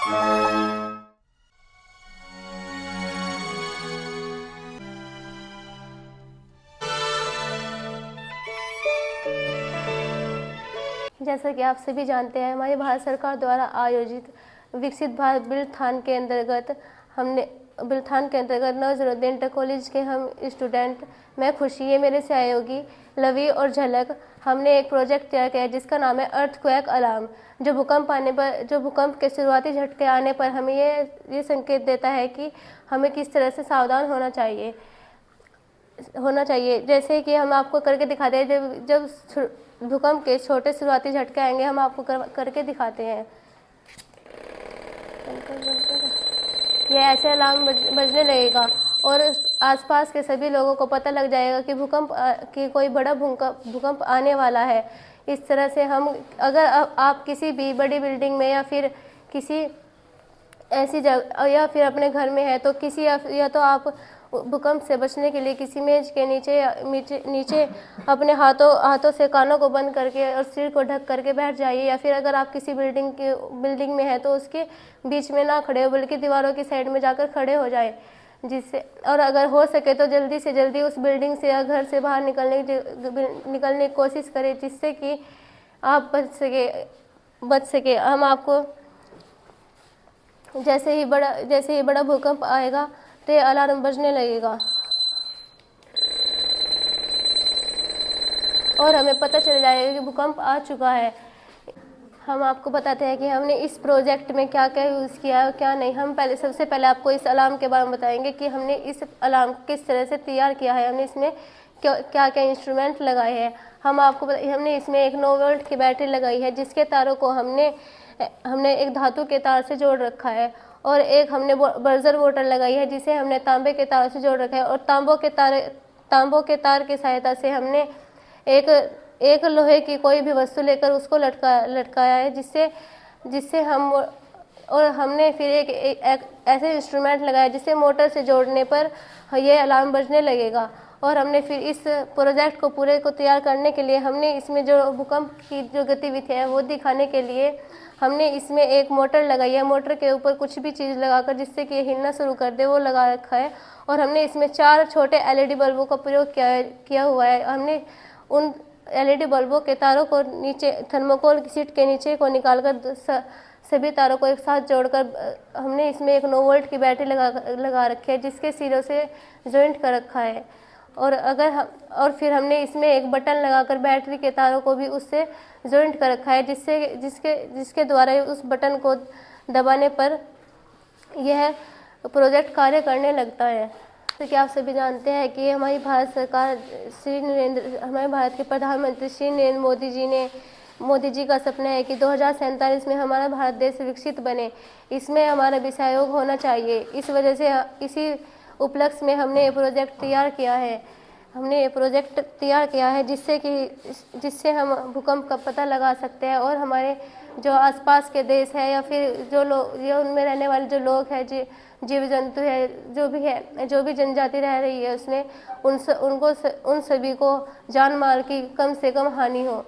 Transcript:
जैसा कि आप सभी जानते हैं, हमारी भारत सरकार द्वारा आयोजित विकसित भारत बिल्डथान के अंतर्गत नवजरून इंटर कॉलेज के हम स्टूडेंट, मैं खुशी, ये मेरे सहयोगी लवी और झलक, हमने एक प्रोजेक्ट तैयार किया है जिसका नाम है अर्थक्वेक अलार्म, जो भूकंप के शुरुआती झटके आने पर हमें ये संकेत देता है कि हमें किस तरह से सावधान होना चाहिए। जैसे कि हम आपको करके दिखाते हैं, जब भूकंप के छोटे शुरुआती झटके आएंगे, हम आपको करके दिखाते हैं। यह ऐसे अलार्म बजने लगेगा और आसपास के सभी लोगों को पता लग जाएगा कि कोई बड़ा भूकंप आने वाला है। इस तरह से अगर आप किसी भी बड़ी बिल्डिंग में या फिर किसी ऐसी जगह या फिर अपने घर में है तो या तो आप भूकंप से बचने के लिए किसी मेज के नीचे अपने हाथों से कानों को बंद करके और सिर को ढक करके बैठ जाइए, या फिर अगर आप किसी बिल्डिंग में है तो उसके बीच में ना खड़े हो बल्कि दीवारों की साइड में जाकर खड़े हो जाए, और अगर हो सके तो जल्दी से जल्दी उस बिल्डिंग से या घर से बाहर निकलने की कोशिश करें, जिससे कि आप बच सके। हम आपको जैसे ही बड़ा भूकंप आएगा तो ये अलार्म बजने लगेगा और हमें पता चल जाएगा कि भूकंप आ चुका है। हम आपको बताते हैं कि हमने इस प्रोजेक्ट में क्या क्या यूज़ किया है और क्या नहीं। हम सबसे पहले आपको इस अलार्म के बारे में बताएंगे कि हमने इस अलार्म को किस तरह से तैयार किया है, हमने इसमें क्या क्या इंस्ट्रूमेंट लगाए हैं। हमने इसमें एक 9 वोल्ट की बैटरी लगाई है, जिसके तारों को हमने एक धातु के तार से जोड़ रखा है, और एक हमने बर्जर मोटर लगाई है जिसे हमने तांबे के तार से जोड़ रखा है, और तांबों के तार की सहायता से हमने एक लोहे की कोई भी वस्तु लेकर उसको लटकाया है, जिससे हमने फिर एक ऐसे इंस्ट्रूमेंट लगाया जिसे मोटर से जोड़ने पर यह अलार्म बजने लगेगा। और हमने फिर इस प्रोजेक्ट को पूरे को तैयार करने के लिए हमने इसमें जो भूकंप की जो गतिविधि है वो दिखाने के लिए हमने इसमें एक मोटर लगाई है। मोटर के ऊपर कुछ भी चीज़ लगाकर जिससे कि हिलना शुरू कर दे वो लगा रखा है, और हमने इसमें 4 छोटे LED बल्बों का प्रयोग किया हुआ है। हमने उन LED बल्बों के तारों को नीचे थर्मोकोल की शीट के नीचे को निकालकर सभी तारों को एक साथ जोड़कर हमने इसमें एक 9 वोल्ट की बैटरी लगा रखी है, जिसके सिरों से जॉइंट कर रखा है। और फिर हमने इसमें एक बटन लगाकर बैटरी के तारों को भी उससे जॉइंट कर रखा है, जिसके द्वारा उस बटन को दबाने पर यह प्रोजेक्ट कार्य करने लगता है। तो क्या आप सभी जानते हैं कि हमारी भारत के प्रधानमंत्री श्री नरेंद्र मोदी जी का सपना है कि 2047 में हमारा भारत देश विकसित बने। इसमें हमारा भी सहयोग होना चाहिए। इस वजह से इसी उपलक्ष्य में हमने ये प्रोजेक्ट तैयार किया है जिससे हम भूकंप का पता लगा सकते हैं, और हमारे जो आसपास के देश है या फिर जो उनमें रहने वाले जो लोग हैं, जीव जंतु है, जो भी जनजाति रह रही है उसमें उन सभी को जान माल की कम से कम हानि हो।